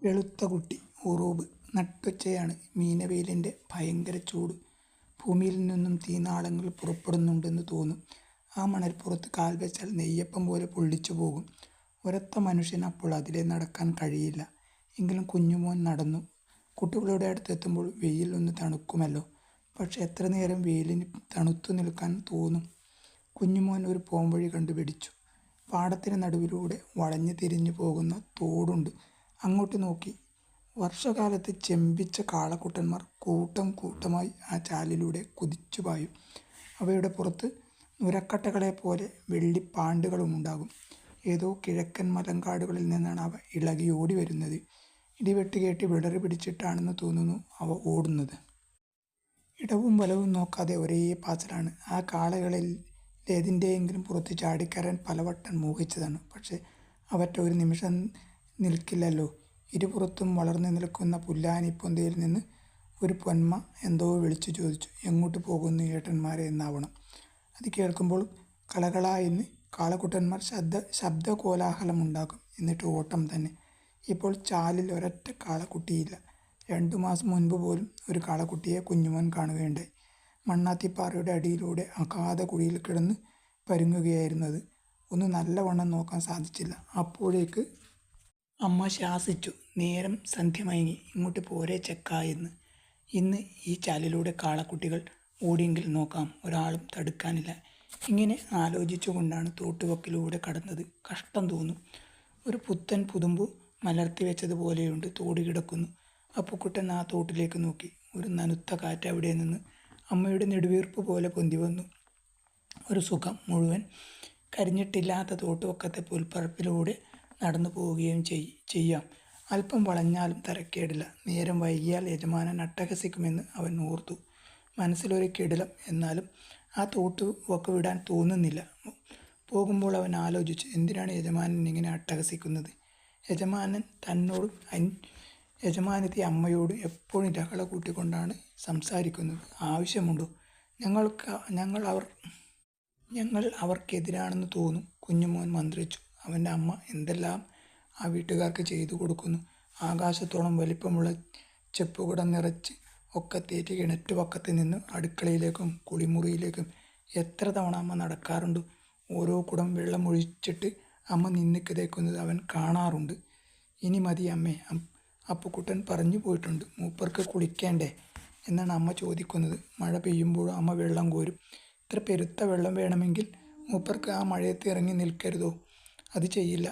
വെളുത്ത കുട്ടി ഉറൂബ് നട്ടുച്ചയാണ്. മീനവെയിലിൻ്റെ ഭയങ്കര ചൂട്. ഭൂമിയിൽ നിന്നും തീനാളങ്ങൾ പുറപ്പെടുന്നുണ്ടെന്ന് തോന്നും. ആ മണൽപ്പുറത്ത് കാൽ വെച്ചാൽ നെയ്യപ്പം പോലെ പൊള്ളിച്ചു പോകും. ഒരൊറ്റ മനുഷ്യന് അപ്പോൾ അതിലെ നടക്കാൻ കഴിയില്ല. എങ്കിലും കുഞ്ഞുമോൻ നടന്നു. കുട്ടികളുടെ അടുത്തെത്തുമ്പോൾ വെയിൽ ഒന്ന് തണുക്കുമല്ലോ. പക്ഷെ എത്ര നേരം വെയിലിന് തണുത്തു നിൽക്കാൻ തോന്നും. കുഞ്ഞുമോൻ ഒരു പോംവഴി കണ്ടുപിടിച്ചു. പാടത്തിന് നടുവിലൂടെ വളഞ്ഞു തിരിഞ്ഞു പോകുന്ന തോടുണ്ട്. അങ്ങോട്ട് നോക്കി. വർഷകാലത്ത് ചെമ്പിച്ച കാളക്കുട്ടന്മാർ കൂട്ടം കൂട്ടമായി ആ ചാലിലൂടെ കുതിച്ചു പായും. അവയുടെ പുറത്ത് നുരക്കട്ടകളെപ്പോലെ വെള്ളിപ്പാണ്ടുകളുമുണ്ടാകും. ഏതോ കിഴക്കൻ മലങ്കാടുകളിൽ നിന്നാണ് അവ ഇളകി ഓടി വരുന്നത്. ഇടിവെട്ട് കേട്ട് വിടറി പിടിച്ചിട്ടാണെന്ന് തോന്നുന്നു അവ ഓടുന്നത്. ഇടവും വലവും നോക്കാതെ ഒരേ പാച്ചിലാണ്. ആ കാളകളിൽ ഏതിൻ്റെയെങ്കിലും പുറത്ത് ചാടിക്കയറാൻ പലവട്ടം മോഹിച്ചതാണ്. പക്ഷെ അവറ്റ ഒരു നിമിഷം നിൽക്കില്ലല്ലോ. ഇരുപുറത്തും വളർന്നു നിൽക്കുന്ന പുല്ലാനിപ്പൊന്തയിൽ നിന്ന് ഒരു പൊന്മ എന്തോ വിളിച്ചു ചോദിച്ചു. എങ്ങോട്ട് പോകുന്നു ഏട്ടന്മാരെ എന്നാവണം. അത് കേൾക്കുമ്പോൾ കളകളായെന്ന് കാളക്കുട്ടന്മാർ ശബ്ദകോലാഹലമുണ്ടാക്കും. എന്നിട്ട് ഓട്ടം തന്നെ. ഇപ്പോൾ ചാലിൽ ഒരൊറ്റ കാളക്കുട്ടിയില്ല. 2 മാസം മുൻപ് പോലും ഒരു കാളക്കുട്ടിയെ കുഞ്ഞുമോൻ കാണുകയുണ്ടായി. മണ്ണാത്തിപ്പാറയുടെ അടിയിലൂടെ അഗാധ കുഴിയിൽ കിടന്ന് പരുങ്ങുകയായിരുന്നത്. ഒന്ന് നല്ലവണ്ണം നോക്കാൻ സാധിച്ചില്ല. അപ്പോഴേക്ക് അമ്മ ശാസിച്ചു. നേരം സന്ധ്യ മയങ്ങി. ഇങ്ങോട്ട് പോരെ ചെക്കാ എന്ന്. ഇന്ന് ഈ ചാലിലൂടെ കാളക്കുട്ടികൾ ഓടിയെങ്കിൽ നോക്കാം. ഒരാളും തടുക്കാനില്ല. ഇങ്ങനെ ആലോചിച്ചു കൊണ്ടാണ് തോട്ടുവക്കിലൂടെ കടന്നത്. കഷ്ടം തോന്നും. ഒരു പുത്തൻ പുതുമ്പ് മലർത്തി വെച്ചതുപോലെയുണ്ട് തോട് കിടക്കുന്നു. അപ്പുക്കുട്ടൻ ആ തോട്ടിലേക്ക് നോക്കി. ഒരു നനുത്ത കാറ്റ് അവിടെ നിന്ന് അമ്മയുടെ നെടുവീർപ്പ് പോലെ പൊന്തി വന്നു. ഒരു സുഖം. മുഴുവൻ കരിഞ്ഞിട്ടില്ലാത്ത തോട്ടുവക്കത്തെ പുൽപ്പറപ്പിലൂടെ നടന്നു പോവുകയും ചെയ്യാം. അല്പം വളഞ്ഞാലും തരക്കേടില്ല. നേരം വൈകിയാൽ യജമാനൻ അട്ടഹസിക്കുമെന്ന് അവൻ ഓർത്തു. മനസ്സിലൊരു കിടിലം. എന്നാലും ആ തോട്ടുവക്ക് വിടാൻ തോന്നുന്നില്ല. പോകുമ്പോൾ അവൻ ആലോചിച്ചു, എന്തിനാണ് യജമാനൻ ഇങ്ങനെ അട്ടഹസിക്കുന്നത്? യജമാനൻ തന്നോടും യജമാനത്തി അമ്മയോടും എപ്പോഴും ലഹള കൂട്ടിക്കൊണ്ടാണ് സംസാരിക്കുന്നത്. ആവശ്യമുണ്ടോ? ഞങ്ങൾ അവർക്കെതിരാണെന്ന് തോന്നും. കുഞ്ഞുമോൻ മന്ത്രിച്ചു. അവൻ്റെ അമ്മ എന്തെല്ലാം ആ വീട്ടുകാർക്ക് ചെയ്തു കൊടുക്കുന്നു. ആകാശത്തോളം വലിപ്പമുള്ള ചെപ്പുകുടം നിറച്ച് ഒക്കത്തേറ്റ് കിണറ്റുപക്കത്ത് നിന്ന് അടുക്കളയിലേക്കും കുളിമുറിയിലേക്കും എത്ര തവണ അമ്മ നടക്കാറുണ്ട്. ഓരോ കുടം വെള്ളം ഒഴിച്ചിട്ട് അമ്മ നിന്ന് കിതയ്ക്കുന്നത് അവൻ കാണാറുണ്ട്. ഇനി മതി അമ്മേ, അപ്പുക്കുട്ടൻ പറഞ്ഞു പോയിട്ടുണ്ട്. മൂപ്പർക്ക് കുളിക്കേണ്ടേ എന്നാണ് അമ്മ ചോദിക്കുന്നത്. മഴ പെയ്യുമ്പോഴും അമ്മ വെള്ളം കോരും. ഇത്ര പെരുത്ത വെള്ളം വേണമെങ്കിൽ മൂപ്പർക്ക് ആ മഴയത്ത് ഇറങ്ങി നിൽക്കരുതോ? അത് ചെയ്യില്ല.